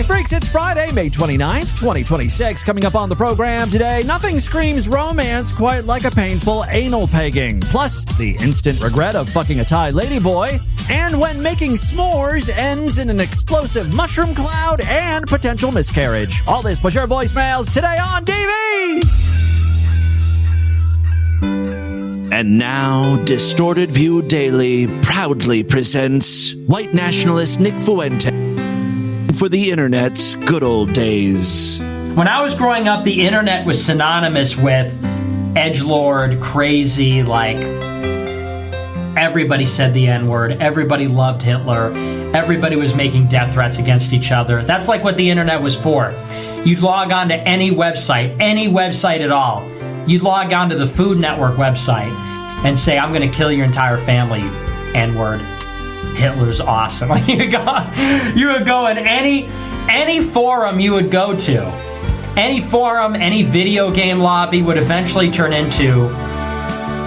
Freaks, it's Friday, May 29th, 2026. Coming up on the program today, nothing screams romance quite like a painful anal pegging. Plus, the instant regret of fucking a Thai ladyboy. And when making s'mores ends in an explosive mushroom cloud and potential miscarriage. All this plus your voicemails today on DV! And now, Distorted View Daily proudly presents white nationalist Nick Fuente for the internet's good old days. When I was growing up, the internet was synonymous with edgelord, crazy, like everybody said the N-word, everybody loved Hitler, everybody was making death threats against each other. That's like what the internet was for. You'd log on to any website at all. You'd log on to the Food Network website and say, I'm going to kill your entire family, N-word. Hitler's awesome. Like you would go in any forum you would go to. Any forum, any video game lobby would eventually turn into,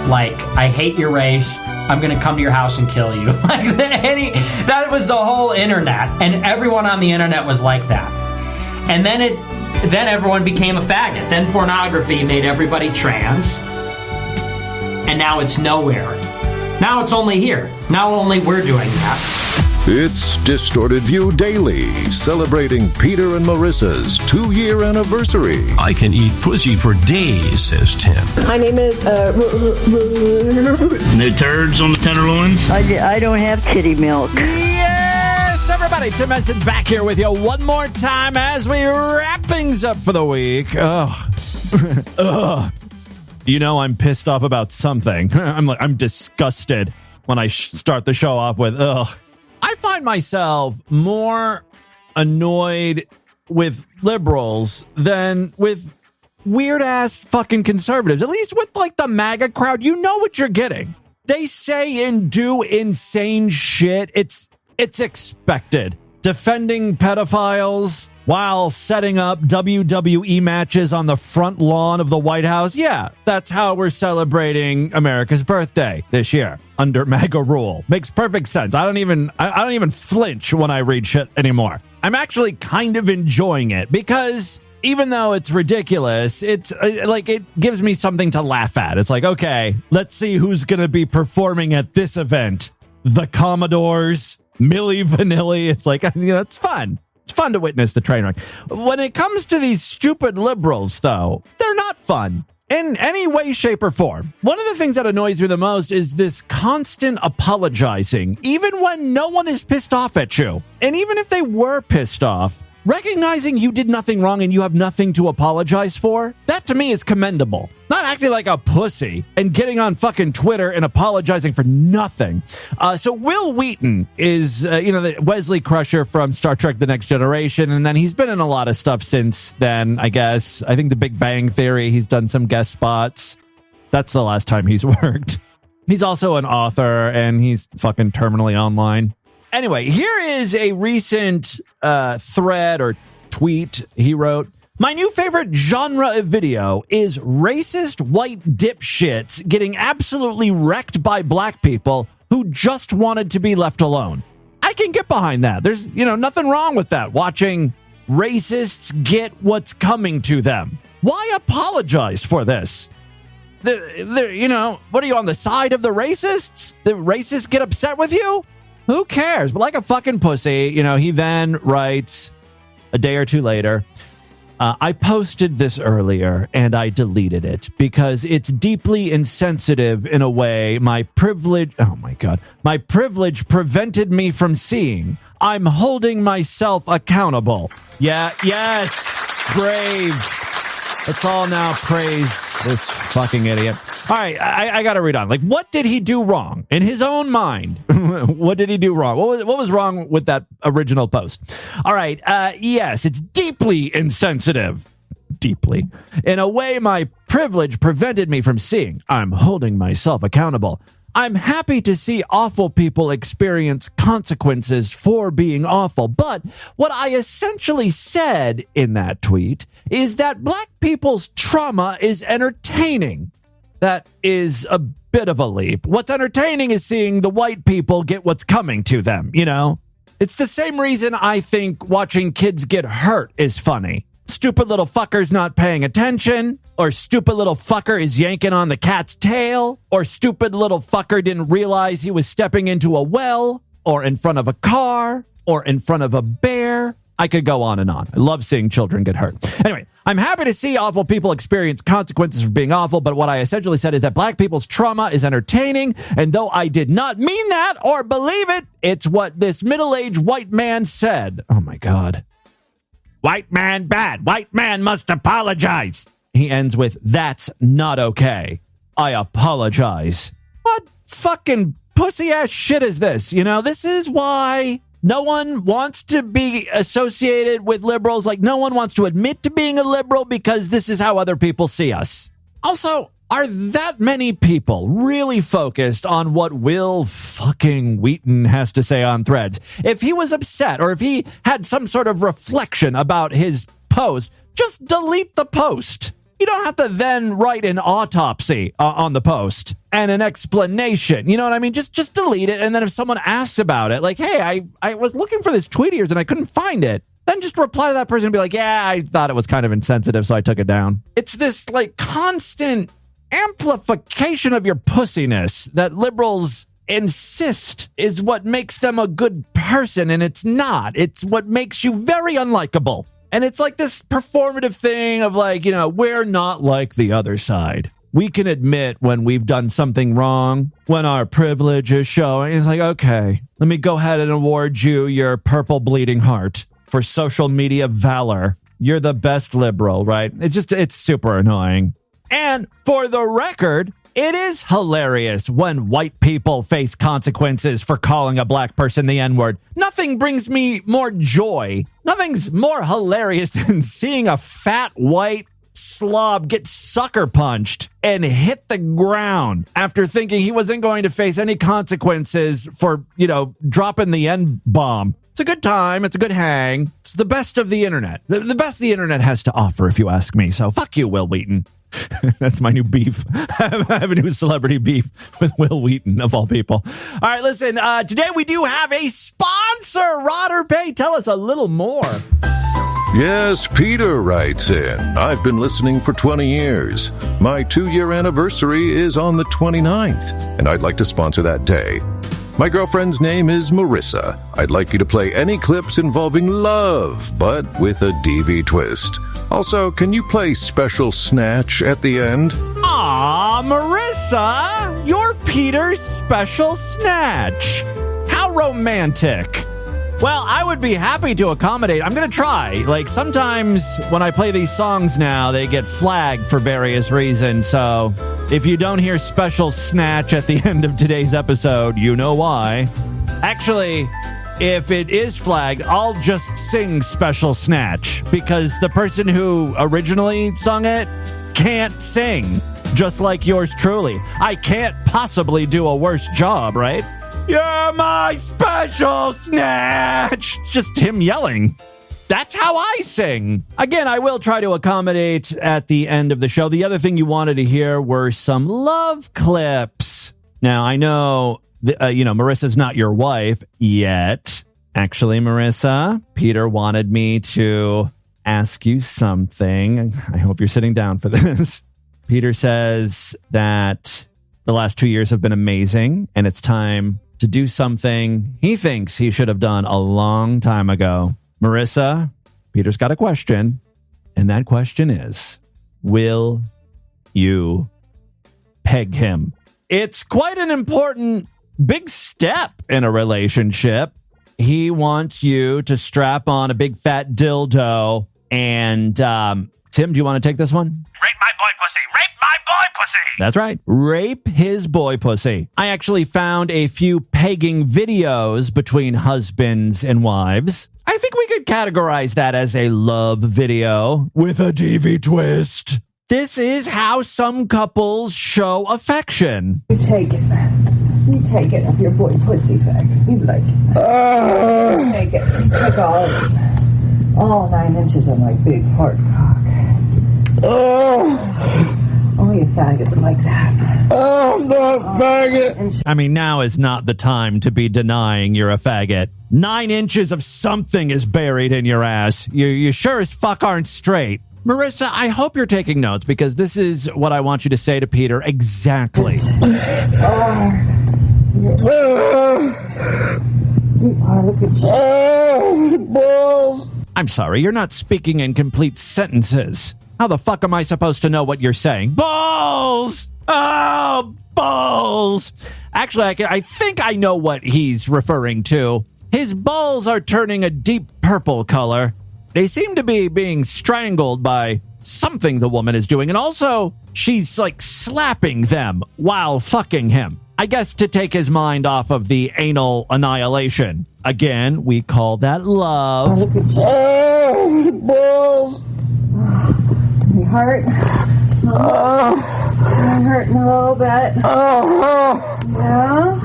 like, I hate your race, I'm going to come to your house and kill you. Like that was the whole internet. And everyone on the internet was like that. And then everyone became a faggot. Then pornography made everybody trans. And now it's nowhere. Now it's only here. Now only we're doing that. It's Distorted View Daily, celebrating Peter and Marissa's 2-year anniversary. I can eat pussy for days, says Tim. My name is, No turds on the tenderloins? I don't have kitty milk. Yes, everybody, Tim Benson back here with you one more time as we wrap things up for the week. Ugh. You know I'm pissed off about something. I'm disgusted when I start the show off with, ugh. I find myself more annoyed with liberals than with weird-ass fucking conservatives. At least with, like, the MAGA crowd, you know what you're getting. They say and do insane shit. It's expected. Defending pedophiles while setting up WWE matches on the front lawn of the White House. Yeah, that's how we're celebrating America's birthday this year under MAGA rule. Makes perfect sense. I don't even flinch when I read shit anymore. I'm actually kind of enjoying it because even though it's ridiculous, it's like it gives me something to laugh at. It's like, okay, let's see who's going to be performing at this event. The Commodores, Milli Vanilli. It's like, it's fun. It's fun to witness the train wreck. When it comes to these stupid liberals, though, they're not fun in any way, shape, or form. One of the things that annoys me the most is this constant apologizing, even when no one is pissed off at you. And even if they were pissed off, recognizing you did nothing wrong and you have nothing to apologize for, that to me is commendable. Not acting like a pussy and getting on fucking Twitter and apologizing for nothing. So Wil Wheaton is, the Wesley Crusher from Star Trek The Next Generation, and then he's been in a lot of stuff since then, I guess. I think The Big Bang Theory, he's done some guest spots. That's the last time he's worked. He's also an author, and he's fucking terminally online. Anyway, here is a recent thread or tweet he wrote. My new favorite genre of video is racist white dipshits getting absolutely wrecked by black people who just wanted to be left alone. I can get behind that. There's, nothing wrong with that. Watching racists get what's coming to them. Why apologize for this? What are you, on the side of the racists? The racists get upset with you? Who cares? But like a fucking pussy, he then writes a day or two later, I posted this earlier and I deleted it because it's deeply insensitive in a way my privilege prevented me from seeing. I'm holding myself accountable. Yeah, yes, brave. Let's all now praise this fucking idiot. All right, I got to read on. Like, what did he do wrong in his own mind? What did he do wrong? What was wrong with that original post? All right, yes, it's deeply insensitive. Deeply. In a way, my privilege prevented me from seeing. I'm holding myself accountable. I'm happy to see awful people experience consequences for being awful. But what I essentially said in that tweet is that black people's trauma is entertaining. That is a bit of a leap. What's entertaining is seeing the white people get what's coming to them, It's the same reason I think watching kids get hurt is funny. Stupid little fucker's not paying attention, or stupid little fucker is yanking on the cat's tail, or stupid little fucker didn't realize he was stepping into a well, or in front of a car, or in front of a bear. I could go on and on. I love seeing children get hurt. Anyway, I'm happy to see awful people experience consequences for being awful, but what I essentially said is that black people's trauma is entertaining, and though I did not mean that or believe it, it's what this middle-aged white man said. Oh my God. White man bad. White man must apologize. He ends with, that's not okay. I apologize. What fucking pussy-ass shit is this? You know, this is why no one wants to be associated with liberals. Like, no one wants to admit to being a liberal because this is how other people see us. Also, are that many people really focused on what Wil fucking Wheaton has to say on Threads? If he was upset or if he had some sort of reflection about his post, just delete the post. You don't have to then write an autopsy on the post and an explanation. You know what I mean? Just delete it. And then if someone asks about it, like, hey, I was looking for this tweet of yours and I couldn't find it, then just reply to that person and be like, yeah, I thought it was kind of insensitive, so I took it down. It's this like constant amplification of your pussiness that liberals insist is what makes them a good person, and it's not. It's what makes you very unlikable. And it's like this performative thing of like, you know, we're not like the other side. We can admit when we've done something wrong, when our privilege is showing. It's like, okay, let me go ahead and award you your purple bleeding heart for social media valor. You're the best liberal, right? It's super annoying. And for the record, it is hilarious when white people face consequences for calling a black person the N-word. Nothing brings me more joy. Nothing's more hilarious than seeing a fat white slob get sucker punched and hit the ground after thinking he wasn't going to face any consequences for, you know, dropping the N-bomb. It's a good time. It's a good hang. It's the best of the internet. The best the internet has to offer, if you ask me. So fuck you, Wil Wheaton. That's my new beef. I have a new celebrity beef with Wil Wheaton, of all people. All right, listen, today we do have a sponsor. Rodder Pay, tell us a little more. Yes, Peter writes in. I've been listening for 20 years. My 2-year anniversary is on the 29th, and I'd like to sponsor that day. My girlfriend's name is Marissa. I'd like you to play any clips involving love, but with a DV twist. Also, can you play Special Snatch at the end? Aw, Marissa, you're Peter's Special Snatch. How romantic. Well, I would be happy to accommodate. I'm going to try. Like, sometimes when I play these songs now, they get flagged for various reasons. So if you don't hear Special Snatch at the end of today's episode, you know why. Actually, if it is flagged, I'll just sing Special Snatch because the person who originally sung it can't sing, just like yours truly. I can't possibly do a worse job, right? You're my special snatch. It's just him yelling. That's how I sing. Again, I will try to accommodate at the end of the show. The other thing you wanted to hear were some love clips. Now, I know, Marissa's not your wife yet. Actually, Marissa, Peter wanted me to ask you something. I hope you're sitting down for this. Peter says that the last 2 years have been amazing, and it's time to do something he thinks he should have done a long time ago. Marissa, Peter's got a question, and that question is, will you peg him? It's quite an important big step in a relationship. He wants you to strap on a big fat dildo, and Tim, do you want to take this one? Rape my boy pussy! Rape my boy pussy! That's right. Rape his boy pussy. I actually found a few pegging videos between husbands and wives. I think we could categorize that as a love video with a DV twist. This is how some couples show affection. You take it, man. You take it of your boy pussy faggot. You like it. You take it. You take all of it. All 9 inches of my big hard cock. Oh, you faggot like that. Oh, I'm not a faggot. I mean, now is not the time to be denying you're a faggot. 9 inches of something is buried in your ass. You sure as fuck aren't straight. Marissa, I hope you're taking notes because this is what I want you to say to Peter exactly. Look at you. I'm sorry, you're not speaking in complete sentences. How the fuck am I supposed to know what you're saying? Balls! Oh, balls! Actually, I think I know what he's referring to. His balls are turning a deep purple color. They seem to be being strangled by something the woman is doing. And also, she's like slapping them while fucking him. I guess to take his mind off of the anal annihilation. Again, we call that love. Look at you. Balls. Your heart. I'm hurting a little bit. Yeah.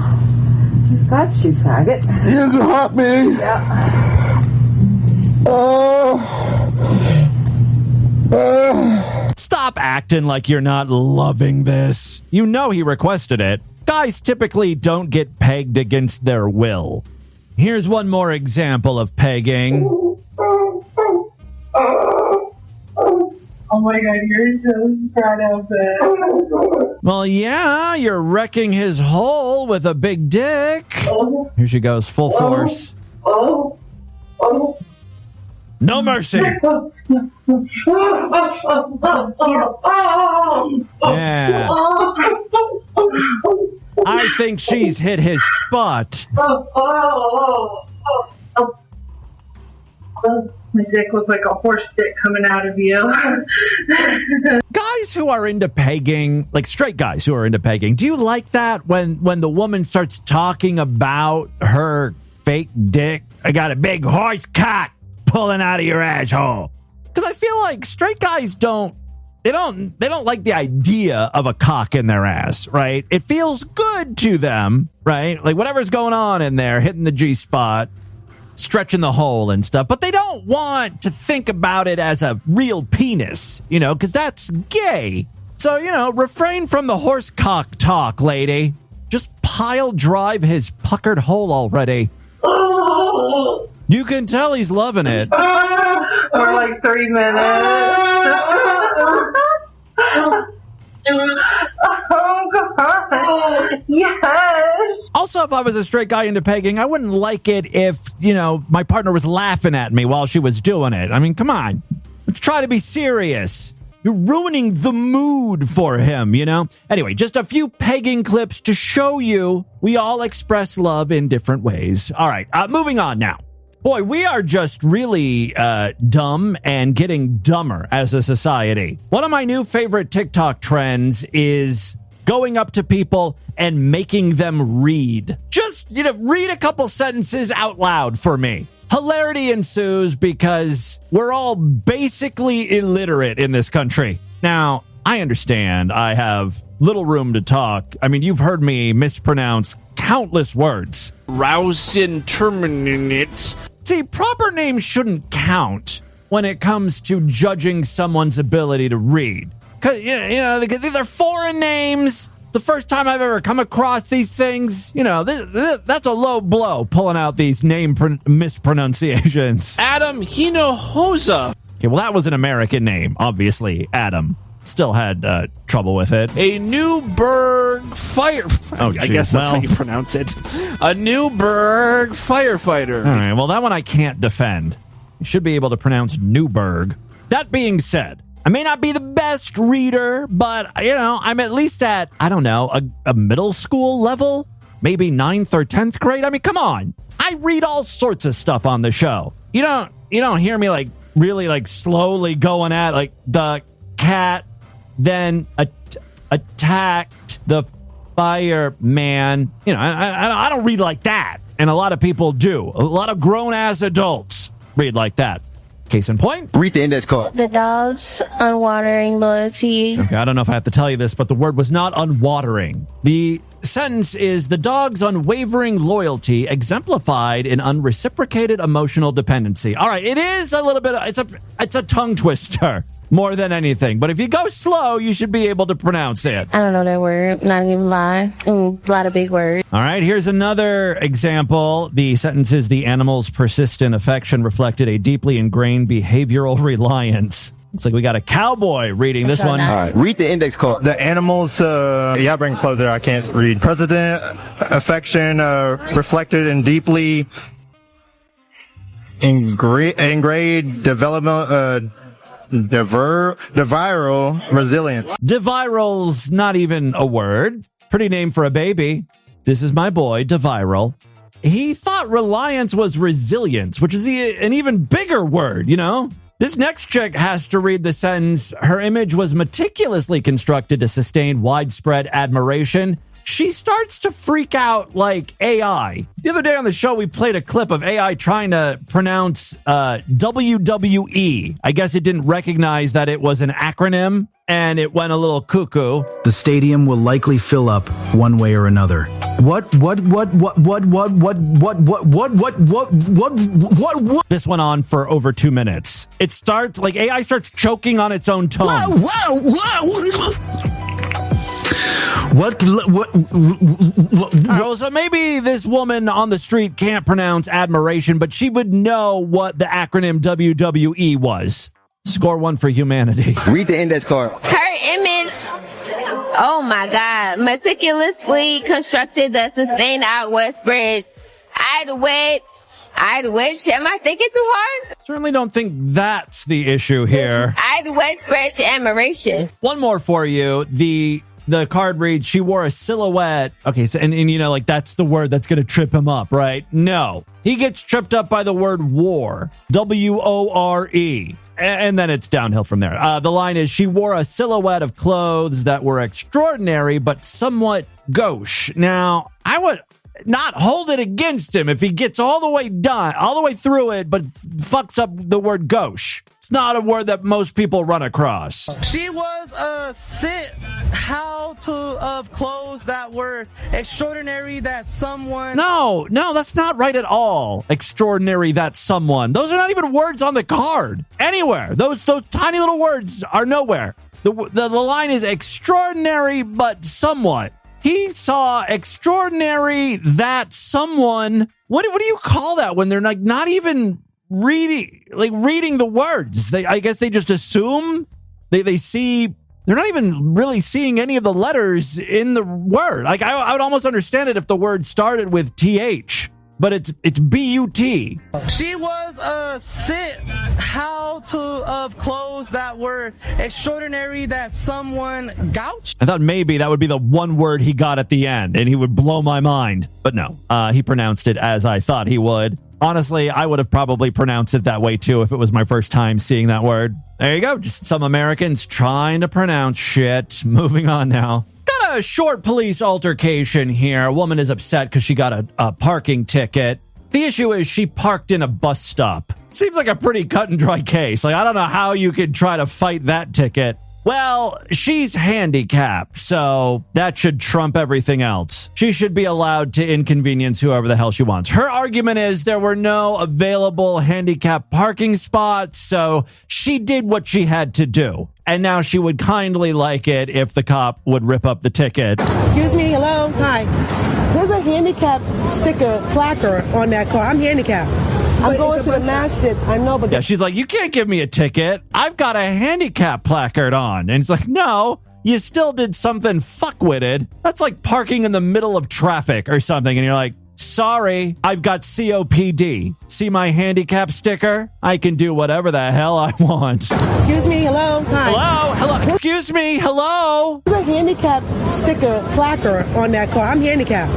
She's got you, faggot. You got me. Yeah. Stop acting like you're not loving this. You know he requested it. Guys typically don't get pegged against their will. Here's one more example of pegging. Oh my God, you're so spread open. Well, yeah, you're wrecking his hole with a big dick. Here she goes, full force. No mercy. Yeah. I think she's hit his spot. My dick looks like a horse dick coming out of you. Guys who are into pegging, like straight guys who are into pegging, do you like that when the woman starts talking about her fake dick? I got a big horse cock pulling out of your asshole. Because I feel like straight guys don't like the idea of a cock in their ass, right? It feels good to them, right? Like whatever's going on in there, hitting the G-spot, stretching the hole and stuff, but they don't want to think about it as a real penis, because that's gay. So, refrain from the horse cock talk, lady. Just pile drive his puckered hole already. You can tell he's loving it. For like 3 minutes. Oh, God. Yes. Also, if I was a straight guy into pegging, I wouldn't like it if, my partner was laughing at me while she was doing it. I mean, come on. Let's try to be serious. You're ruining the mood for him, Anyway, just a few pegging clips to show you we all express love in different ways. All right, moving on now. Boy, we are just really dumb and getting dumber as a society. One of my new favorite TikTok trends is going up to people and making them read. Just, read a couple sentences out loud for me. Hilarity ensues because we're all basically illiterate in this country. Now, I understand I have little room to talk. I mean, you've heard me mispronounce countless words. Rousing terminates. See, proper names shouldn't count when it comes to judging someone's ability to read. Because, they're foreign names. The first time I've ever come across these things, that's a low blow, pulling out these name mispronunciations. Adam Hinojosa. Okay, well, that was an American name, obviously, Adam. Still had trouble with it. A Newburgh fire... Oh, geez. I guess that's how you pronounce it. A Newburgh firefighter. All right, well, that one I can't defend. You should be able to pronounce Newburgh. That being said, I may not be the best reader, but, I'm at least at, a middle school level? Maybe 9th or 10th grade? I mean, come on. I read all sorts of stuff on the show. You don't hear me, really, slowly going at, the cat then attacked the fireman. I don't read like that. And a lot of people do. A lot of grown-ass adults read like that. Case in point. Read the index card. The dog's unwatering loyalty. Okay, I don't know if I have to tell you this, but the word was not unwatering. The sentence is the dog's unwavering loyalty exemplified in unreciprocated emotional dependency. All right, it is a little bit, it's a tongue twister. more than anything. But if you go slow, you should be able to pronounce it. I don't know that word. Not even lie. A lot of big words. All right, here's another example. The sentence is, the animal's persistent affection reflected a deeply ingrained behavioral reliance. Looks like we got a cowboy reading this one. All right, read the index card. The animals, yeah, bring closer. I can't read. President affection reflected in deeply ingrained development, viral resilience. DeViral's not even a word. Pretty name for a baby. This is my boy, DeViral. He thought reliance was resilience, which is an even bigger word, you know? This next chick has to read the sentence, her image was meticulously constructed to sustain widespread admiration. She starts to freak out like AI. The other day on the show, we played a clip of AI trying to pronounce WWE. I guess it didn't recognize that it was an acronym, and it went a little cuckoo. The stadium will likely fill up one way or another. What? This went on for over 2 minutes. It starts, like AI starts choking on its own tongue. So maybe this woman on the street can't pronounce admiration, but she would know what the acronym WWE was. Score one for humanity. Read the index card. Her image, oh my God, meticulously constructed to sustain outward spread. I'd wish. Am I thinking too hard? Certainly don't think that's the issue here. I'd spread admiration. One more for you. The card reads, she wore a silhouette. Okay, so and you know, like that's the word that's going to trip him up, right? No. He gets tripped up by the word war. W-O-R-E. And then it's downhill from there. The line is, she wore a silhouette of clothes that were extraordinary, but somewhat gauche. Now, I would not hold it against him if he gets all the way through it, but fucks up the word gauche. It's not a word that most people run across. She was a of clothes that were extraordinary that someone... No, that's not right at all. Extraordinary that someone. Those are not even words on the card. Anywhere. Those tiny little words are nowhere. The line is extraordinary but somewhat. He saw extraordinary that someone... What do you call that when they're not even reading the words? I guess they just assume they see. They're not even really seeing any of the letters in the word. Like I would almost understand it if the word started with TH, but it's B-U-T. She was a of clothes that were extraordinary that someone gouged. I thought maybe that would be the one word he got at the end, and he would blow my mind. But no, he pronounced it as I thought he would. Honestly, I would have probably pronounced it that way too if it was my first time seeing that word. There you go. Just some Americans trying to pronounce shit. Moving on now. Got a short police altercation here. A woman is upset because she got a parking ticket. The issue is she parked in a bus stop. Seems like a pretty cut and dry case. Like, I don't know how you could try to fight that ticket. Well, she's handicapped, so that should trump everything else. She should be allowed to inconvenience whoever the hell she wants. Her argument is there were no available handicap parking spots, so she did what she had to do. And now she would kindly like it if the cop would rip up the ticket. Excuse me, hello, hi. There's a handicap sticker, placard on that car. I'm handicapped. I'm going to the masjid. I know, but... Yeah, she's like, you can't give me a ticket. I've got a handicap placard on. And it's like, no, you still did something fuckwitted. That's like parking in the middle of traffic or something. And you're like, sorry, I've got COPD. See my handicap sticker? I can do whatever the hell I want. Excuse me, hello, hi. Hello, excuse me, hello. There's a handicap sticker, placard on that car. I'm handicapped.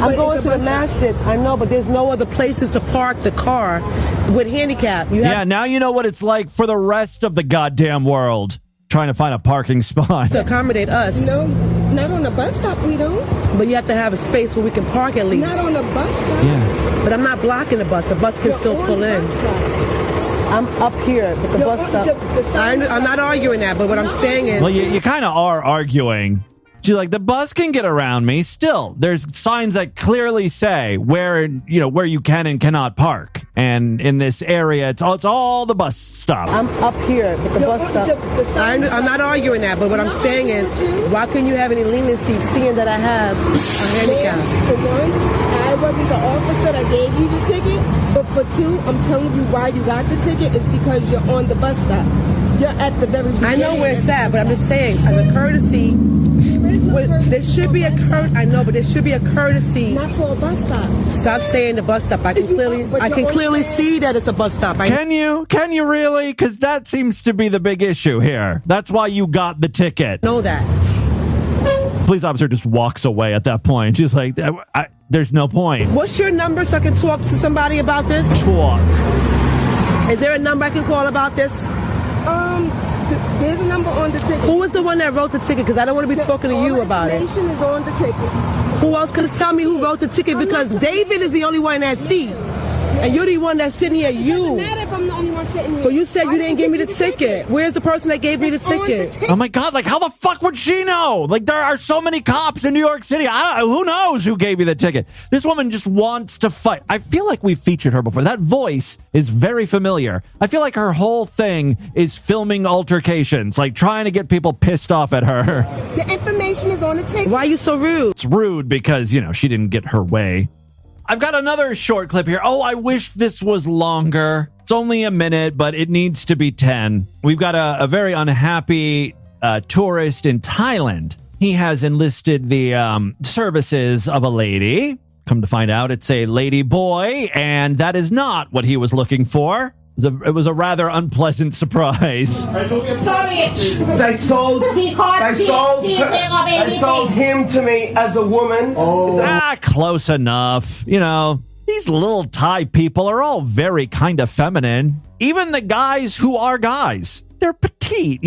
I'm going to the masjid. I know, but there's no other places to park the car with handicap. Yeah, now you know what it's like for the rest of the goddamn world. Trying to find a parking spot. To accommodate us. No, not on the bus stop, we don't. But you have to have a space where we can park at least. Not on the bus stop. Yeah. But I'm not blocking the bus. The bus can still pull in. I'm up here, but the bus stop. I'm not arguing that, but what I'm saying is... Well, you kind of are arguing. She's like, the bus can get around me. Still, there's signs that clearly say where you can and cannot park. And in this area, it's all the bus stop. I'm up here at the bus stop. I'm not arguing that, but what I'm saying is, why couldn't you have any leniency seeing that I have a handicap? For one, I wasn't the officer that gave you the ticket. But for two, I'm telling you why you got the ticket is because you're on the bus stop. You're at the very beginning. I know where it's at, but I'm just saying, as a courtesy, there should be a courtesy. Not for a bus stop. Stop saying the bus stop. I can clearly see that it's a bus stop. Can you really? Because that seems to be the big issue here. That's why you got the ticket. Know that. Police officer just walks away at that point. She's like, there's no point. What's your number so I can talk to somebody about this? Talk. Is there a number I can call about this? There's a number on the ticket. Who was the one that wrote the ticket? Because I don't want to be talking to you about it. Information is on the ticket. Who else can tell me who wrote the ticket? Because David is the only one in that seat. And you're the one that's sitting here. It doesn't matter if I'm the only one sitting here. But you said you didn't give me the ticket. Where's the person that gave me the ticket? Oh my God, like how the fuck would she know? Like there are so many cops in New York City. Who knows who gave you the ticket? This woman just wants to fight. I feel like we've featured her before. That voice is very familiar. I feel like her whole thing is filming altercations, like trying to get people pissed off at her. The information is on the ticket. Why are you so rude? It's rude because, she didn't get her way. I've got another short clip here. Oh, I wish this was longer. It's only a minute, but it needs to be 10. We've got a very unhappy tourist in Thailand. He has enlisted the services of a lady. Come to find out, it's a lady boy, and that is not what he was looking for. It was a rather unpleasant surprise. They sold him to me as a woman. Close enough. These little Thai people are all very kind of feminine. Even the guys who are guys. They're petite,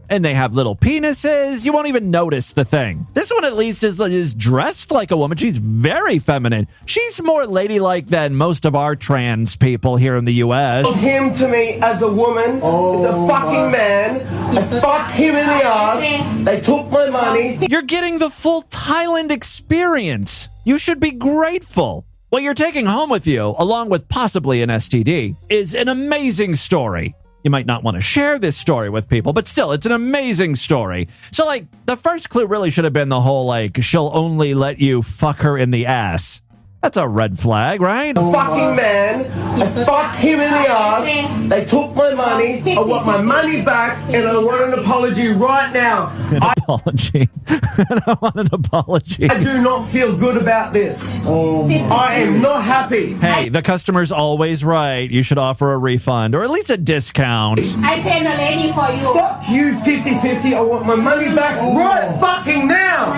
And they have little penises. You won't even notice the thing. This one at least is dressed like a woman. She's very feminine. She's more ladylike than most of our trans people here in the U.S. Him to me as a woman. It's a fucking man. I fucked him in the ass. They took my money. You're getting the full Thailand experience. You should be grateful. What you're taking home with you, along with possibly an STD, is an amazing story. You might not want to share this story with people, but still, it's an amazing story. So, the first clue really should have been the whole, she'll only let you fuck her in the ass. That's a red flag, right? Fucking man. I fucked him in the ass. They took my money. I want my money back, and I want an apology right now. Apology. I want an apology. I do not feel good about this. I am not happy. Hey, the customer's always right. You should offer a refund, or at least a discount. I send a lady for you. Fuck you, 50-50. I want my money back right fucking now.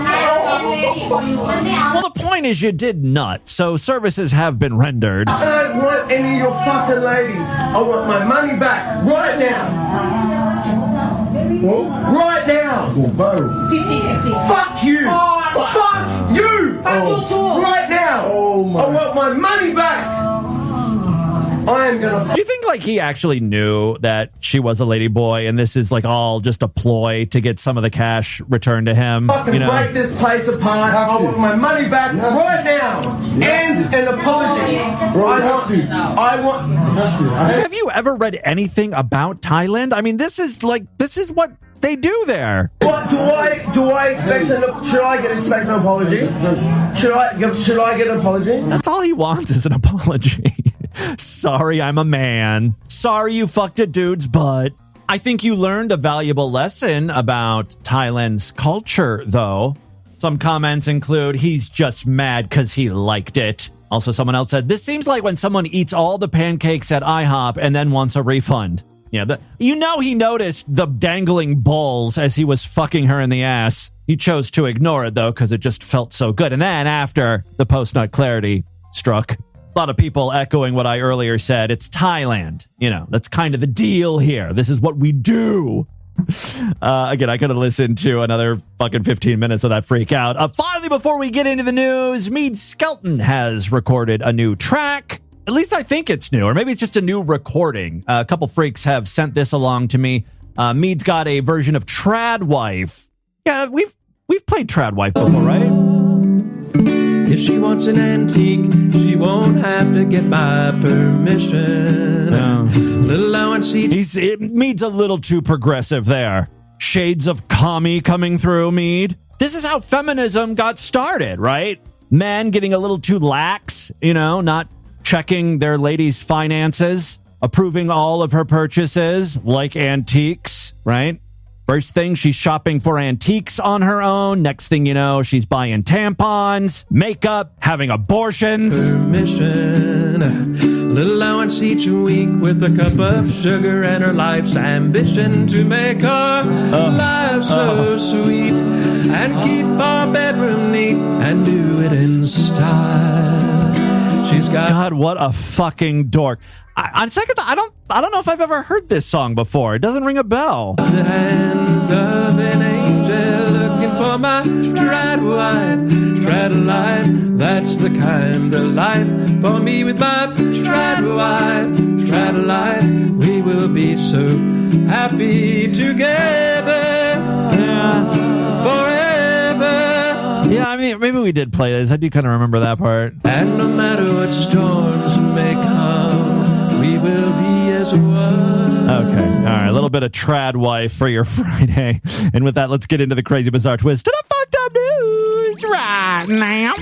Well, the point is you did nuts, so services have been rendered. I don't want any of your fucking ladies. I want my money back right now. Right now. 50-50. Fuck you. Fuck you. Right now. I want my money back. I am gonna. Do you think he actually knew that she was a lady boy, and this is all just a ploy to get some of the cash returned to him? Fucking break this place apart. I want my money back right now, and an apology. I want. Have you ever read anything about Thailand? I mean, this is what they do there. What do I expect? Should I expect an apology? Should I get an apology? That's all he wants is an apology. Sorry, I'm a man. Sorry you fucked a dude's butt. I think you learned a valuable lesson about Thailand's culture, though. Some comments include, he's just mad because he liked it. Also, someone else said, this seems like when someone eats all the pancakes at IHOP and then wants a refund. Yeah, he noticed the dangling balls as he was fucking her in the ass. He chose to ignore it, though, because it just felt so good. And then after, the post-nut clarity struck. A lot of people echoing what I earlier said. It's Thailand. That's kind of the deal here. This is what we do. Again, I could have listened to another fucking 15 minutes of that freak out. Finally, before we get into the news, Mead Skelton has recorded a new track. At least I think it's new, or maybe it's just a new recording. A couple freaks have sent this along to me. Mead's got a version of Trad Wife. Yeah, we've We've played Trad Wife before, right? If she wants an antique, she won't have to get my permission. No. Little allowance each. Mead's a little too progressive there. Shades of commie coming through, Mead. This is how feminism got started, right? Men getting a little too lax, not checking their lady's finances, approving all of her purchases like antiques, right? First thing, she's shopping for antiques on her own. Next thing you know, she's buying tampons, makeup, having abortions. Permission. A little allowance each week with a cup of sugar and her life's ambition to make her life so sweet and keep our bedroom neat and do it in style. She's got... God, what a fucking dork. On second thought, I don't know if I've ever heard this song before. It doesn't ring a bell. The hands of an angel looking for my trad wife, trad life. That's the kind of life for me with my trad wife, trad life. We will be so happy together forever. Yeah, I mean, maybe we did play this. I do kind of remember that part. And no matter what storms may come, we will be as one. Okay, all right. A little bit of Trad Wife for your Friday. And with that, let's get into the crazy, bizarre twist to the fucked up news right now.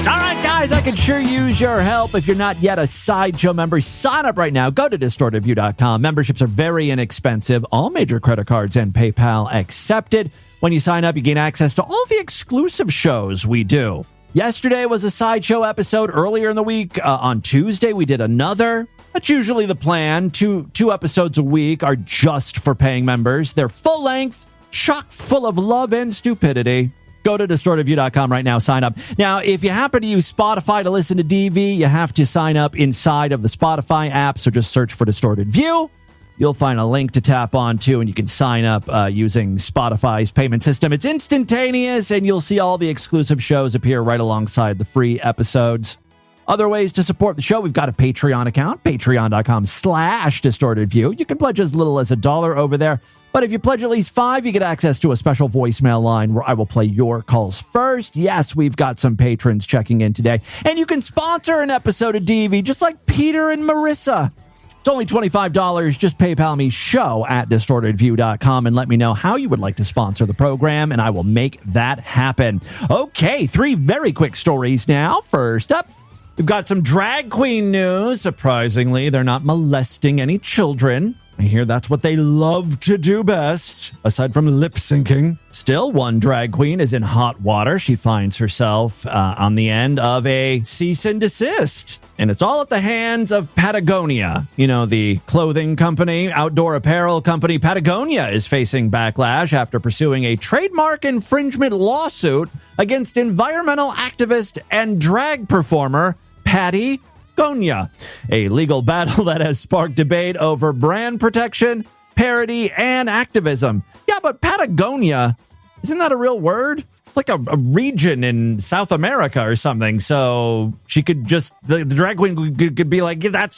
All right, guys, I could sure use your help. If you're not yet a Sideshow member, sign up right now. Go to distortedview.com. Memberships are very inexpensive. All major credit cards and PayPal accepted. When you sign up, you gain access to all the exclusive shows we do. Yesterday was a Sideshow episode. Earlier in the week, on Tuesday, we did another. That's usually the plan. Two episodes a week are just for paying members. They're full length, chock full of love and stupidity. Go to distortedview.com right now. Sign up. Now, if you happen to use Spotify to listen to DV, you have to sign up inside of the Spotify app. So just search for Distorted View. You'll find a link to tap onto, and you can sign up using Spotify's payment system. It's instantaneous, and you'll see all the exclusive shows appear right alongside the free episodes. Other ways to support the show, we've got a Patreon account, patreon.com/distortedview. You can pledge as little as $1 over there. But if you pledge at least $5, you get access to a special voicemail line where I will play your calls first. Yes, we've got some patrons checking in today. And you can sponsor an episode of DV, just like Peter and Marissa. It's only $25. Just PayPal me show@distortedview.com and let me know how you would like to sponsor the program, and I will make that happen. Okay, 3 very quick stories now. First up, we've got some drag queen news. Surprisingly, they're not molesting any children. I hear that's what they love to do best, aside from lip syncing. Still, one drag queen is in hot water. She finds herself on the end of a cease and desist. And it's all at the hands of Patagonia. You know, the clothing company, outdoor apparel company. Patagonia is facing backlash after pursuing a trademark infringement lawsuit against environmental activist and drag performer Patagonia. A legal battle that has sparked debate over brand protection, parody, and activism. Yeah, but Patagonia, isn't that a real word? It's like a region in South America or something. So she could just, the drag queen could be like, yeah, that's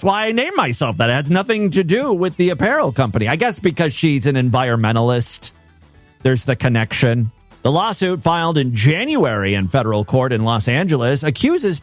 why I named myself that. It has nothing to do with the apparel company. I guess because she's an environmentalist. There's the connection. The lawsuit filed in January in federal court in Los Angeles accuses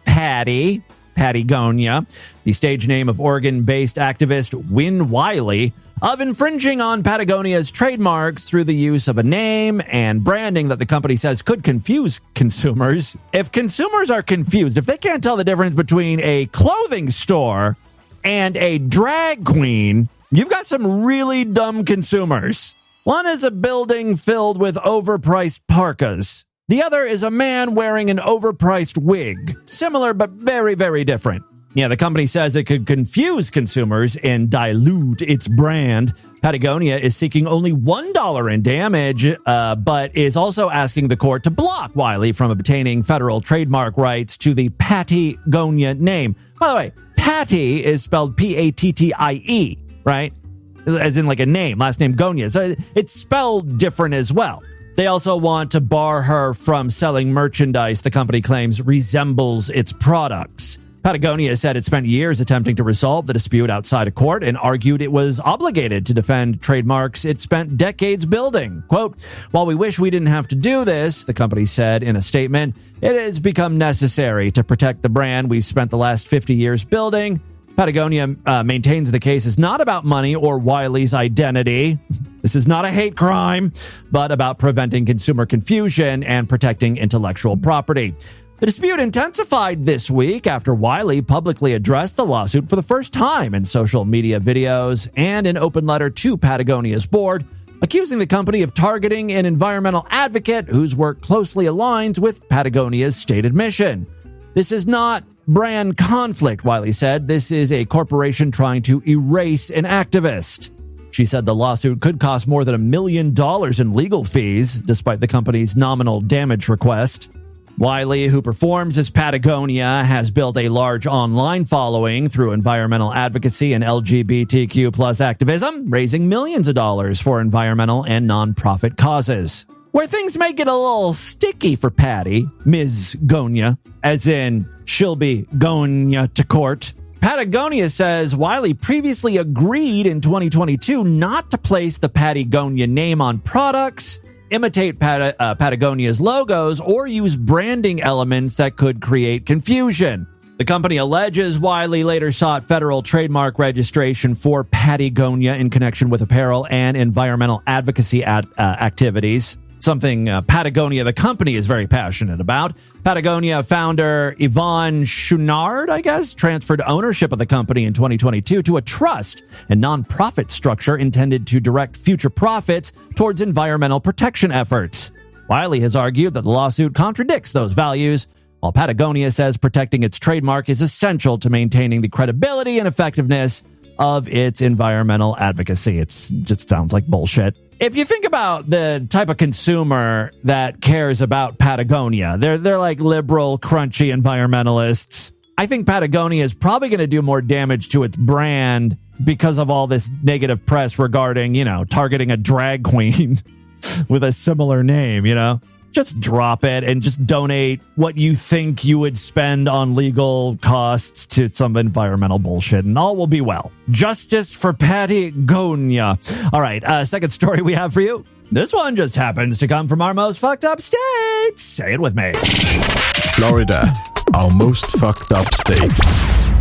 Patagonia, the stage name of Oregon-based activist Win Wiley, of infringing on Patagonia's trademarks through the use of a name and branding that the company says could confuse consumers. If consumers are confused, if they can't tell the difference between a clothing store and a drag queen, you've got some really dumb consumers. One is a building filled with overpriced parkas. The other is a man wearing an overpriced wig. Similar, but very, very different. Yeah, the company says it could confuse consumers and dilute its brand. Patagonia is seeking only $1 in damage, but is also asking the court to block Wiley from obtaining federal trademark rights to the Patagonia name. By the way, Patty is spelled P-A-T-T-I-E, right? As in like a name, last name Gonia. So it's spelled different as well. They also want to bar her from selling merchandise the company claims resembles its products. Patagonia said it spent years attempting to resolve the dispute outside of court and argued it was obligated to defend trademarks it spent decades building. Quote, while we wish we didn't have to do this, the company said in a statement, it has become necessary to protect the brand we've spent the last 50 years building. Patagonia maintains the case is not about money or Wiley's identity. This is not a hate crime, but about preventing consumer confusion and protecting intellectual property. The dispute intensified this week after Wiley publicly addressed the lawsuit for the first time in social media videos and an open letter to Patagonia's board, accusing the company of targeting an environmental advocate whose work closely aligns with Patagonia's stated mission. This is not brand conflict, Wiley said. This is a corporation trying to erase an activist. She said the lawsuit could cost more than $1 million in legal fees, despite the company's nominal damage request. Wiley, who performs as Patagonia, has built a large online following through environmental advocacy and LGBTQ plus activism, raising millions of dollars for environmental and nonprofit causes. Where things may get a little sticky for Patty, Ms. Gonia, as in she'll be Gonia to court. Patagonia says Wiley previously agreed in 2022 not to place the Patagonia name on products, imitate Patagonia's logos, or use branding elements that could create confusion. The company alleges Wiley later sought federal trademark registration for Patagonia in connection with apparel and environmental advocacy activities, something Patagonia, the company, is very passionate about. Patagonia founder Yvonne Chouinard, transferred ownership of the company in 2022 to a trust and nonprofit structure intended to direct future profits towards environmental protection efforts. Wiley has argued that the lawsuit contradicts those values, while Patagonia says protecting its trademark is essential to maintaining the credibility and effectiveness of its environmental advocacy. It just sounds like bullshit. If you think about the type of consumer that cares about Patagonia, they're like liberal, crunchy environmentalists. I think Patagonia is probably going to do more damage to its brand because of all this negative press regarding, targeting a drag queen with a similar name, Just drop it and just donate what you think you would spend on legal costs to some environmental bullshit, and all will be well. Justice for Patagonia. All right, second story we have for you. This one just happens to come from our most fucked up state. Say it with me. Florida, our most fucked up state.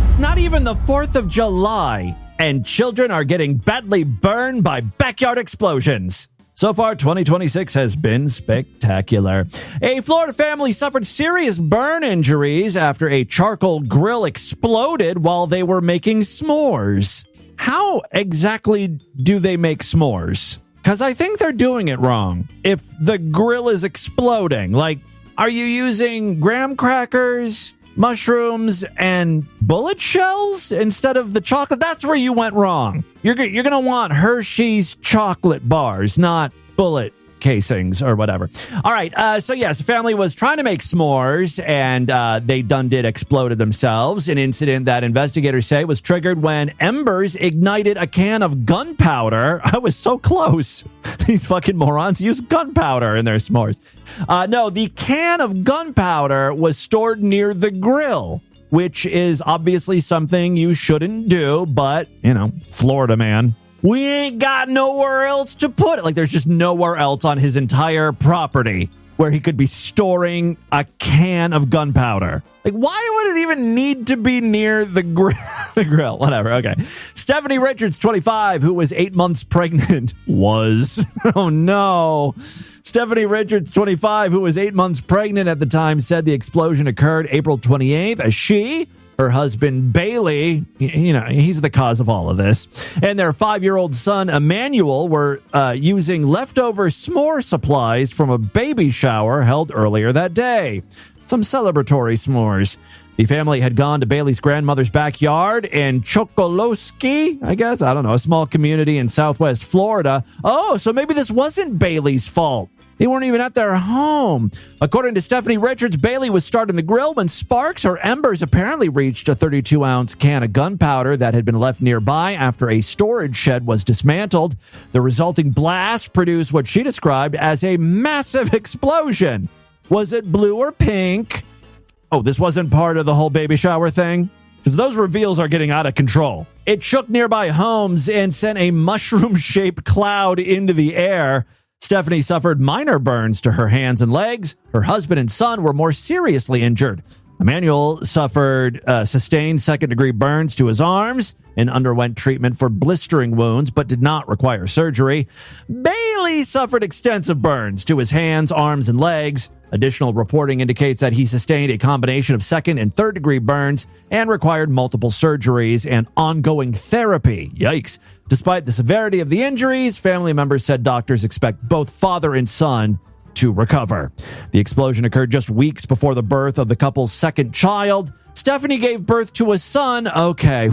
It's not even the 4th of July, and children are getting badly burned by backyard explosions. So far, 2026 has been spectacular. A Florida family suffered serious burn injuries after a charcoal grill exploded while they were making s'mores. How exactly do they make s'mores? Because I think they're doing it wrong. If the grill is exploding, are you using graham crackers, mushrooms, and bullet shells instead of the chocolate? That's where you went wrong. You're going to want Hershey's chocolate bars, not bullet casings or whatever. All right. So yes, the family was trying to make s'mores and they did exploded themselves. An incident that investigators say was triggered when embers ignited a can of gunpowder. I was so close. These fucking morons use gunpowder in their s'mores. No, the can of gunpowder was stored near the grill, which is obviously something you shouldn't do. But, Florida man. We ain't got nowhere else to put it. There's just nowhere else on his entire property where he could be storing a can of gunpowder. Why would it even need to be near the grill? Whatever. Okay. Stephanie Richards, 25, who was 8 months pregnant. Oh, no. Stephanie Richards, 25, who was 8 months pregnant at the time, said the explosion occurred April 28th as she, her husband, Bailey, he's the cause of all of this, and their 5-year-old son, Emmanuel, were using leftover s'more supplies from a baby shower held earlier that day. Some celebratory s'mores. The family had gone to Bailey's grandmother's backyard in Chokoloskee, a small community in southwest Florida. Oh, so maybe this wasn't Bailey's fault. They weren't even at their home. According to Stephanie Richards, Bailey was starting the grill when sparks or embers apparently reached a 32-ounce can of gunpowder that had been left nearby after a storage shed was dismantled. The resulting blast produced what she described as a massive explosion. Was it blue or pink? Oh, this wasn't part of the whole baby shower thing? Because those reveals are getting out of control. It shook nearby homes and sent a mushroom-shaped cloud into the air. Stephanie suffered minor burns to her hands and legs. Her husband and son were more seriously injured. Emmanuel suffered sustained second-degree burns to his arms and underwent treatment for blistering wounds, but did not require surgery. Bailey suffered extensive burns to his hands, arms, and legs. Additional reporting indicates that he sustained a combination of second and third-degree burns and required multiple surgeries and ongoing therapy. Yikes. Despite the severity of the injuries, family members said doctors expect both father and son to recover. The explosion occurred just weeks before the birth of the couple's second child. Stephanie gave birth to a son. Okay.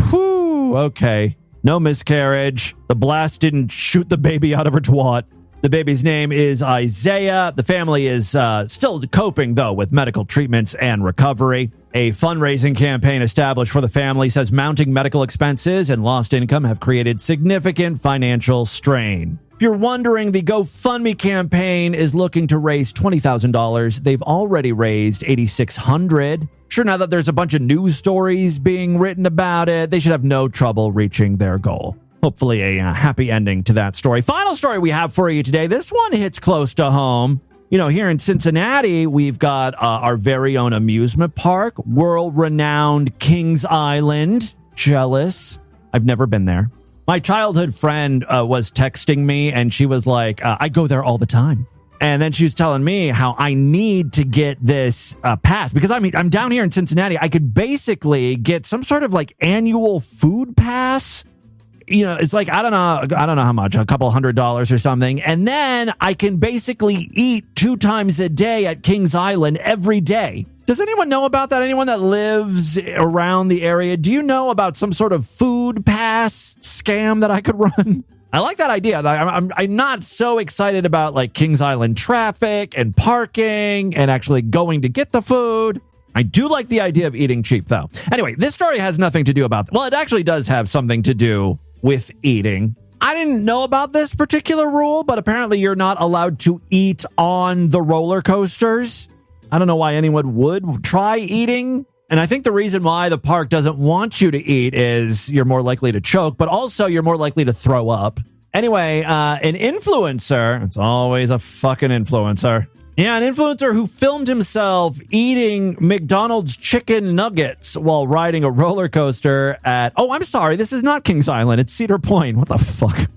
No miscarriage. The blast didn't shoot the baby out of her twat. The baby's name is Isaiah. The family is still coping, though, with medical treatments and recovery. A fundraising campaign established for the family says mounting medical expenses and lost income have created significant financial strain. If you're wondering, the GoFundMe campaign is looking to raise $20,000. They've already raised $8,600. Sure, now that there's a bunch of news stories being written about it, they should have no trouble reaching their goal. Hopefully a happy ending to that story. Final story we have for you today. This one hits close to home. You know, here in Cincinnati, we've got our very own amusement park, world-renowned Kings Island. Jealous. I've never been there. My childhood friend was texting me, and she was like, I go there all the time. And then she was telling me how I need to get this pass. Because, I mean, I'm down here in Cincinnati. I could basically get some sort of, like, annual food pass. You know, it's like, I don't know how much, a couple $100 or something. And then I can basically eat 2 times a day at Kings Island every day. Does anyone know about that? Anyone that lives around the area? Do you know about some sort of food pass scam that I could run? I like that idea. I'm not so excited about like Kings Island traffic and parking and actually going to get the food. I do like the idea of eating cheap, though. Anyway, this story has nothing to do about... Well, it actually does have something to do with eating. I didn't know about this particular rule, but apparently you're not allowed to eat on the roller coasters. I don't know why anyone would try eating. And I think the reason why the park doesn't want you to eat is you're more likely to choke, but also you're more likely to throw up. Anyway, an influencer, it's always a fucking influencer. Yeah, an influencer who filmed himself eating McDonald's chicken nuggets while riding a roller coaster at... Oh, I'm sorry, this is not Kings Island, it's Cedar Point. What the fuck?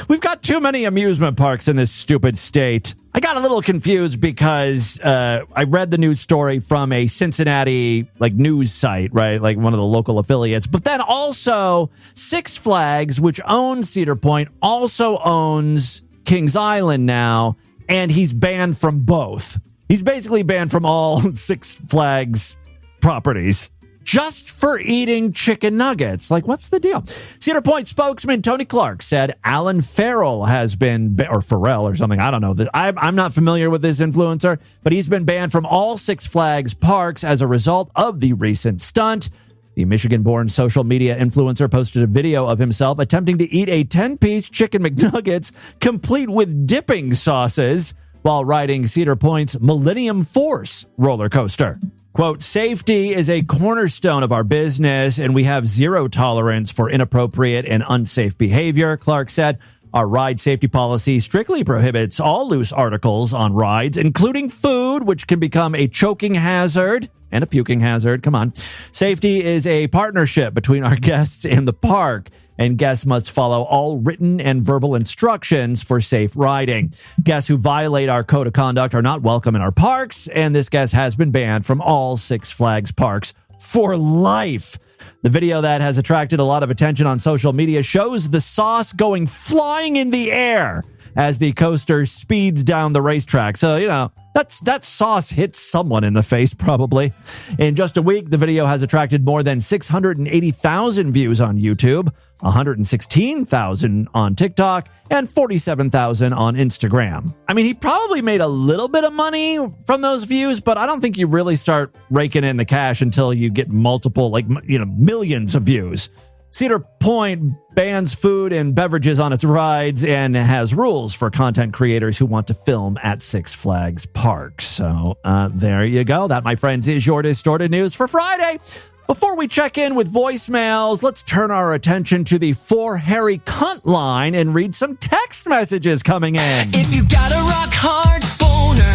We've got too many amusement parks in this stupid state. I got a little confused because I read the news story from a Cincinnati news site, right? Like one of the local affiliates. But then also Six Flags, which owns Cedar Point, also owns Kings Island now. And he's banned from both. He's basically banned from all Six Flags properties just for eating chicken nuggets. Like, what's the deal? Cedar Point spokesman Tony Clark said Alan Farrell has been, or Farrell or something, I don't know. I'm not familiar with this influencer, but he's been banned from all Six Flags parks as a result of the recent stunt. The Michigan-born social media influencer posted a video of himself attempting to eat a 10-piece chicken McNuggets complete with dipping sauces while riding Cedar Point's Millennium Force roller coaster. Quote, safety is a cornerstone of our business, and we have zero tolerance for inappropriate and unsafe behavior, Clark said. Our ride safety policy strictly prohibits all loose articles on rides, including food, which can become a choking hazard and a puking hazard. Come on. Safety is a partnership between our guests and the park, and guests must follow all written and verbal instructions for safe riding. Guests who violate our code of conduct are not welcome in our parks, and this guest has been banned from all Six Flags parks for life. The video that has attracted a lot of attention on social media shows the sauce going flying in the air as the coaster speeds down the racetrack. So, you know, that sauce hits someone in the face, probably. In just a week, the video has attracted more than 680,000 views on YouTube, 116,000 on TikTok, and 47,000 on Instagram. I mean, he probably made a little bit of money from those views, but I don't think you really start raking in the cash until you get multiple, millions of views. Cedar Point bans food and beverages on its rides and has rules for content creators who want to film at Six Flags parks. So there you go. That, my friends, is your Distorted News for Friday. Before we check in with voicemails, let's turn our attention to the For Harry Cunt line and read some text messages coming in. If you got a rock hard boner,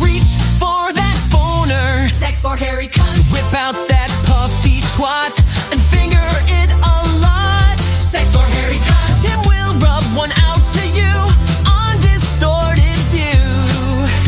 reach for that boner. Sex for Harry Cunt. Whip out that puffy twat and finger it a lot. Sex for Harry Cunt. Tim will rub one out to you on Distorted View.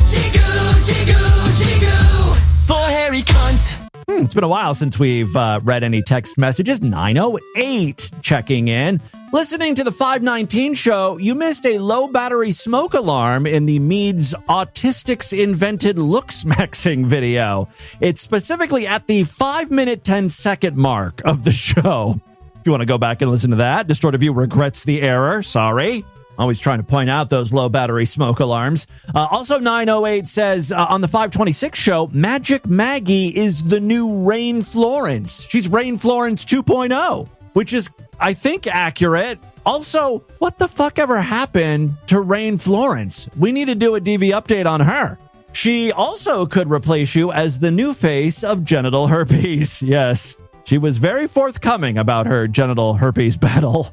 Jigoo, jigoo, jigoo. For Harry Cunt. It's been a while since we've read any text messages. 908 checking in. Listening to the 519 show, you missed a low battery smoke alarm in the Mead's Autistics Invented Looks Maxing video. It's specifically at the 5-minute, 10-second mark of the show. If you want to go back and listen to that, Distorted View regrets the error. Sorry. Always trying to point out those low battery smoke alarms. Also, 908 says on the 526 show, Magic Maggie is the new Rain Florence. She's Rain Florence 2.0, which is, I think, accurate. Also, what the fuck ever happened to Rain Florence? We need to do a DV update on her. She also could replace you as the new face of genital herpes. Yes, she was very forthcoming about her genital herpes battle.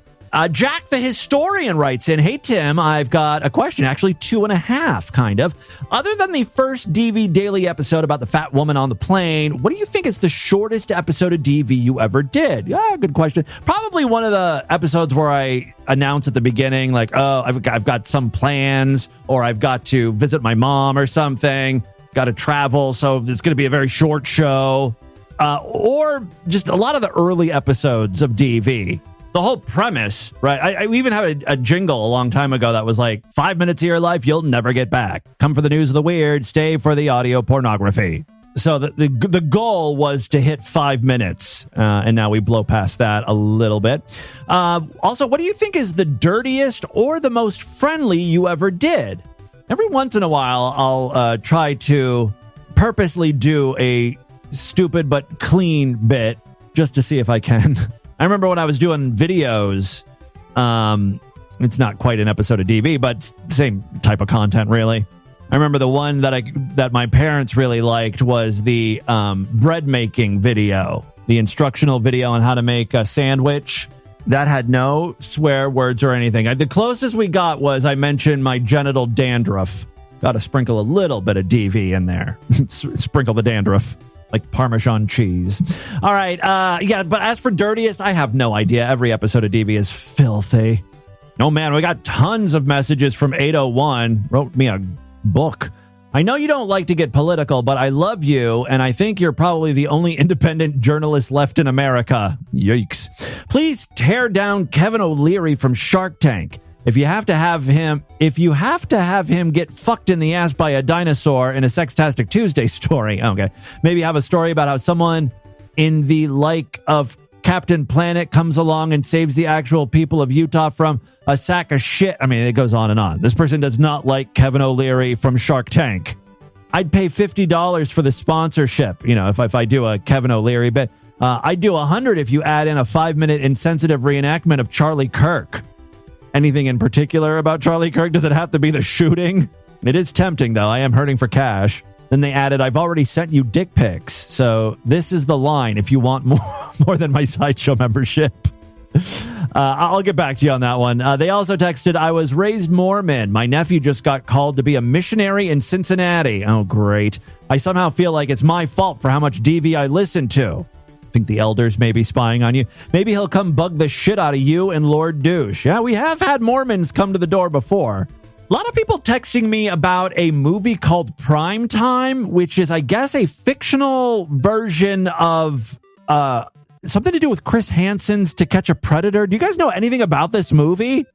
Jack the Historian writes in, hey, Tim, I've got a question, actually 2.5, kind of. Other than the first DV Daily episode about the fat woman on the plane, what do you think is the shortest episode of DV you ever did? Yeah, good question. Probably one of the episodes where I announce at the beginning, like, oh, I've got some plans, or I've got to visit my mom or something, got to travel, so it's going to be a very short show. Or just a lot of the early episodes of DV. The whole premise, right? I even had a jingle a long time ago that was like, 5 minutes of your life you'll never get back. Come for the news of the weird, stay for the audio pornography. So the goal was to hit 5 minutes, and now we blow past that a little bit. Also, what do you think is the dirtiest or the most friendly you ever did? Every once in a while, I'll try to purposely do a stupid but clean bit just to see if I can. I remember when I was doing videos, it's not quite an episode of DV, but same type of content, really. I remember the one that my parents really liked was the bread making video, the instructional video on how to make a sandwich. That had no swear words or anything. The closest we got was I mentioned my genital dandruff. Got to sprinkle a little bit of DV in there. Sprinkle the dandruff. Like Parmesan cheese. All right. Yeah, but as for dirtiest, I have no idea. Every episode of DV is filthy. Oh, man, we got tons of messages from 801. Wrote me a book. I know you don't like to get political, but I love you, and I think you're probably the only independent journalist left in America. Yikes. Please tear down Kevin O'Leary from Shark Tank. If you have to have him get fucked in the ass by a dinosaur in a Sextastic Tuesday story. Okay. Maybe have a story about how someone in the like of Captain Planet comes along and saves the actual people of Utah from a sack of shit. I mean, it goes on and on. This person does not like Kevin O'Leary from Shark Tank. I'd pay $50 for the sponsorship. You know, if I do a Kevin O'Leary bit, I'd do $100 if you add in a 5-minute insensitive reenactment of Charlie Kirk. Anything in particular about Charlie Kirk? Does it have to be the shooting? It is tempting, though. I am hurting for cash. Then they added, I've already sent you dick pics. So this is the line if you want more than my Sideshow membership. I'll get back to you on that one. They also texted, I was raised Mormon. My nephew just got called to be a missionary in Cincinnati. Oh, great. I somehow feel like it's my fault for how much DV I listen to. Think the elders may be spying on you. Maybe he'll come bug the shit out of you and Lord Douche. Yeah, we have had Mormons come to the door before. A lot of people texting me about a movie called Prime Time, which is, I guess, a fictional version of something to do with Chris Hansen's To Catch a Predator. Do you guys know anything about this movie?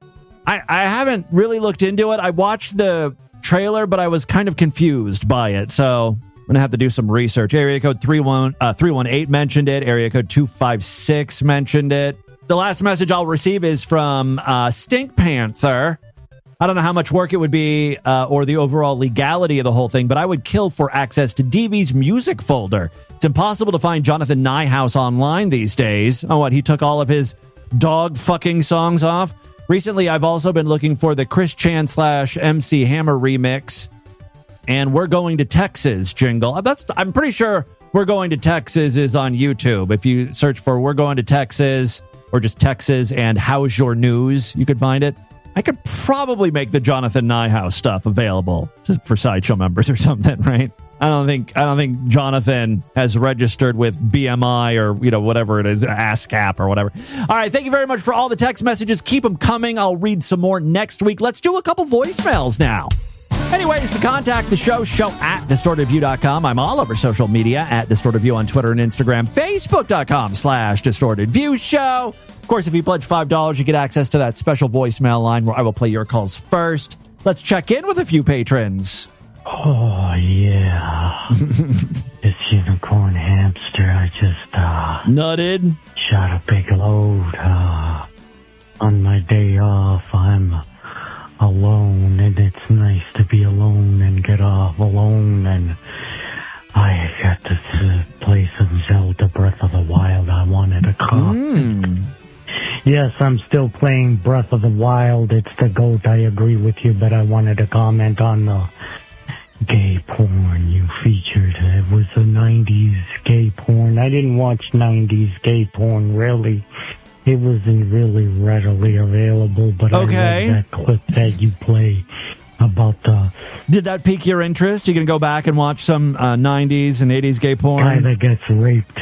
I haven't really looked into it. I watched the trailer, but I was kind of confused by it, so I'm going to have to do some research. Area code 318 mentioned it. Area code 256 mentioned it. The last message I'll receive is from Stink Panther. I don't know how much work it would be or the overall legality of the whole thing, but I would kill for access to DV's music folder. It's impossible to find Jonathan Nyhouse online these days. Oh, what? He took all of his dog fucking songs off? Recently, I've also been looking for the Chris Chan / MC Hammer remix and We're Going to Texas jingle. I'm pretty sure We're Going to Texas is on YouTube. If you search for We're Going to Texas or just Texas and How's Your News, you could find it. I could probably make the Jonathan Nyhouse stuff available just for Sideshow members or something, right? I don't think Jonathan has registered with BMI or, whatever it is, ASCAP or whatever. All right, thank you very much for all the text messages. Keep them coming. I'll read some more next week. Let's do a couple voicemails now. Anyways, to contact the show at distortedview.com. I'm all over social media at distortedview on Twitter and Instagram, facebook.com/distortedviewshow. Of course, if you pledge $5, you get access to that special voicemail line where I will play your calls first. Let's check in with a few patrons. Oh, yeah. This unicorn hamster, I just, nutted. Shot a big load. On my day off, I'm alone, and it's nice to be alone and get off alone, and I got to play some Zelda Breath of the Wild. I wanted to comment. Yes, I'm still playing Breath of the Wild. It's the GOAT, I agree with you, but I wanted to comment on the gay porn you featured. It was the 90s gay porn. I didn't watch 90s gay porn, really. It wasn't really readily available, but I love that clip that you play about the... Did that pique your interest? You can go back and watch some 90s and 80s gay porn? Guy that gets raped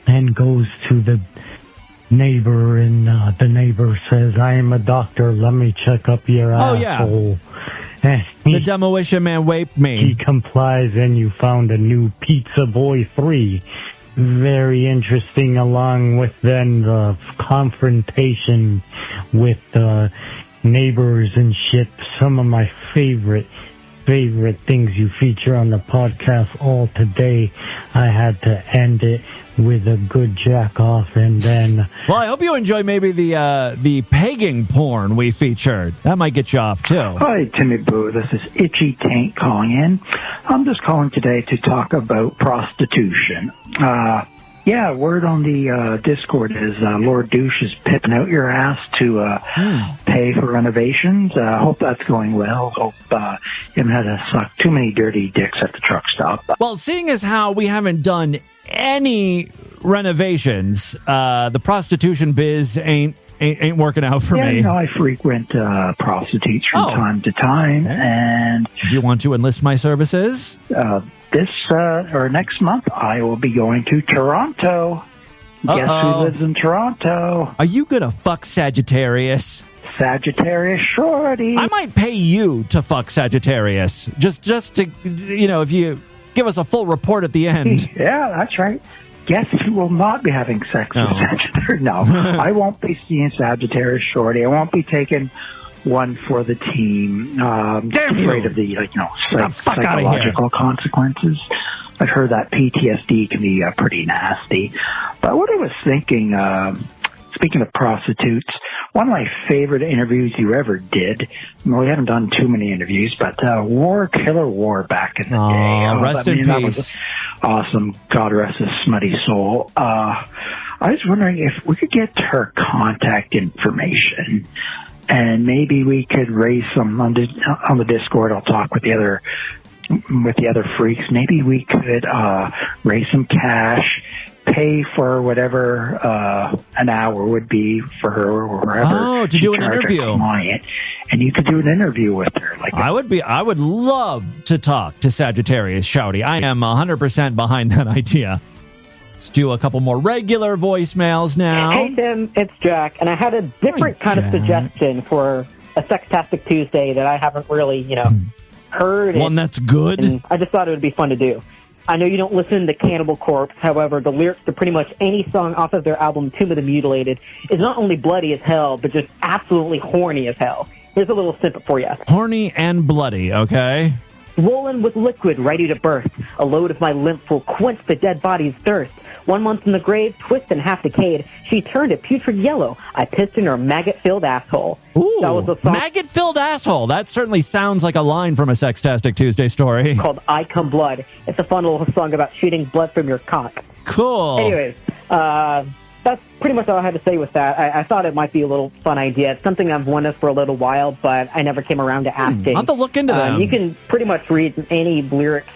and goes to the neighbor, and the neighbor says, I am a doctor, let me check up your asshole. Yeah. The Demolition Man raped me. He complies, and you found a new Pizza Boy 3. Very interesting, along with then the confrontation with neighbors and shit. Some of my favorite things you feature on the podcast all today. I had to end it with a good jack off, and then... Well, I hope you enjoy maybe the pegging porn we featured. That might get you off, too. Hi, Timmy Boo. This is Itchy Tank calling in. I'm just calling today to talk about prostitution. Yeah, word on the Discord is Lord Douche is pipping out your ass to pay for renovations. Hope that's going well. Hope you haven't had to suck too many dirty dicks at the truck stop. Well, seeing as how we haven't done any renovations, the prostitution biz ain't working out for me. Yeah, I frequent prostitutes from time to time. Okay. And do you want to enlist my services? This or next month, I will be going to Toronto. Guess who lives in Toronto? Are you gonna fuck Sagittarius? Sagittarius Shorty. I might pay you to fuck Sagittarius. Just to, if you give us a full report at the end. Yeah, that's right. Guess who will not be having sex with Sagittarius? No, I won't be seeing Sagittarius Shorty. I won't be taking one for the team. I'm afraid of the psychological consequences. I've heard that PTSD can be pretty nasty. But what I was thinking, speaking of prostitutes, one of my favorite interviews you ever did, well, we haven't done too many interviews, but Killer War back in the day. Rest in peace. That was awesome. God rest his smutty soul. I was wondering if we could get her contact information, and maybe we could raise some on the Discord. I'll talk with the other freaks. Maybe we could raise some cash, pay for whatever an hour would be for her or wherever. Oh, to do an interview. Client, and you could do an interview with her. I would love to talk to Sagittarius Shouty. I am 100% behind that idea. Let's do a couple more regular voicemails now. Hey, Tim, it's Jack, and I had a different kind of suggestion for a Sextastic Tuesday that I haven't really, heard. One that's good? And I just thought it would be fun to do. I know you don't listen to Cannibal Corpse, however, the lyrics to pretty much any song off of their album Tomb of the Mutilated is not only bloody as hell, but just absolutely horny as hell. Here's a little snippet for you. Horny and bloody, okay? swollen with liquid ready to burst. A load of my lymph will quench the dead body's thirst. 1 month in the grave, twist and half decayed. She turned a putrid yellow. I pissed in her maggot-filled asshole. Ooh, that was a song maggot-filled asshole. That certainly sounds like a line from a Sextastic Tuesday story. Called I Come Blood. It's a fun little song about shooting blood from your cock. Cool. Anyways, that's pretty much all I had to say with that. I thought it might be a little fun idea. It's something I've wanted for a little while, but I never came around to asking. I'll have to look into them. You can pretty much read any lyrics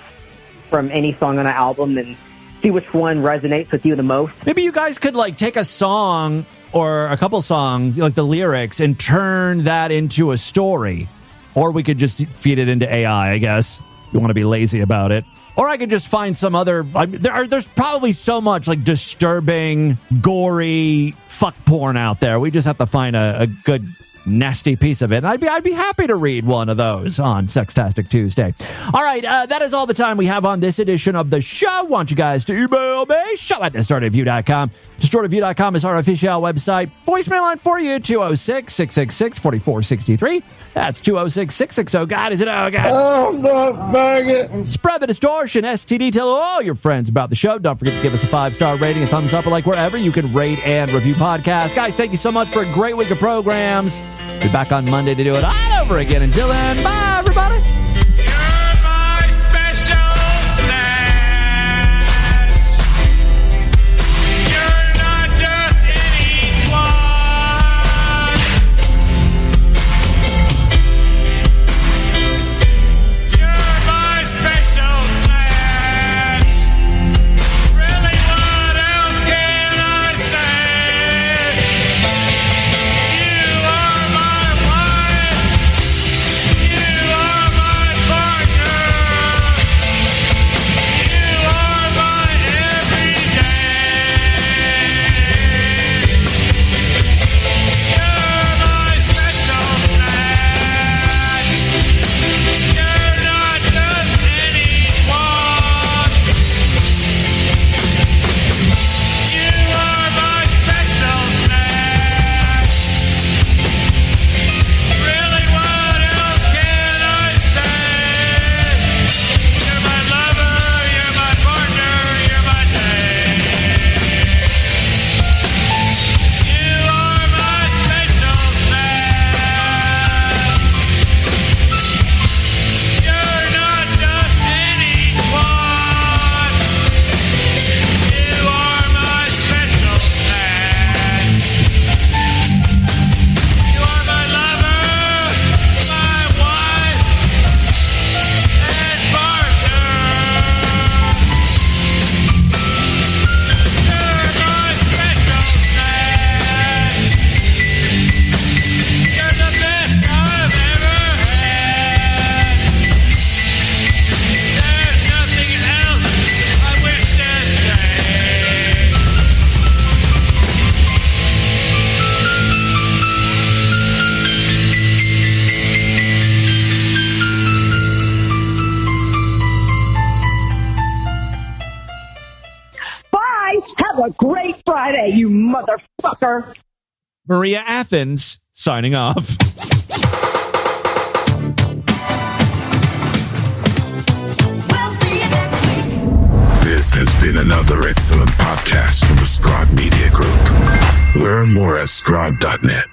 from any song on an album and see which one resonates with you the most. Maybe you guys could like take a song or a couple songs, like the lyrics, and turn that into a story. Or we could just feed it into AI, I guess. You want to be lazy about it. Or I could just find some other... there's probably so much like disturbing, gory fuck porn out there. We just have to find a good... nasty piece of it. And I'd be happy to read one of those on Sextastic Tuesday. All right, that is all the time we have on this edition of the show. Want you guys to email me, show@distortedview.com. Distortedview.com is our official website. Voicemail line for you, 206-666-4463. That's 206-660. God, is it? Oh, God. Oh, no, faggot. Spread the distortion, STD. Tell all your friends about the show. Don't forget to give us a 5-star rating, a thumbs up, or like wherever you can rate and review podcasts. Guys, thank you so much for a great week of programs. Be back on Monday to do it all over again. Until then, bye, everybody. You're my special snatch. You're not just any twat. You're my special snatch. Really, what else can I say? You are my wife. You are my partner. You are my everyday. You're my special snack. You're not just any twat. You are my special snack. Really, what else can I say? You're my lover, you're my partner, you're my day. You are my special snack. You're not just any twat. You are my special snack. You are my lover, my wife, and partner. You're my special snack. You're the best I've ever had. There's nothing else I wish to say. Bye. Have a great Friday, you motherfucker. Maria Athens signing off. This has been another excellent podcast from the Scribe Media Group. Learn more at scribe.net.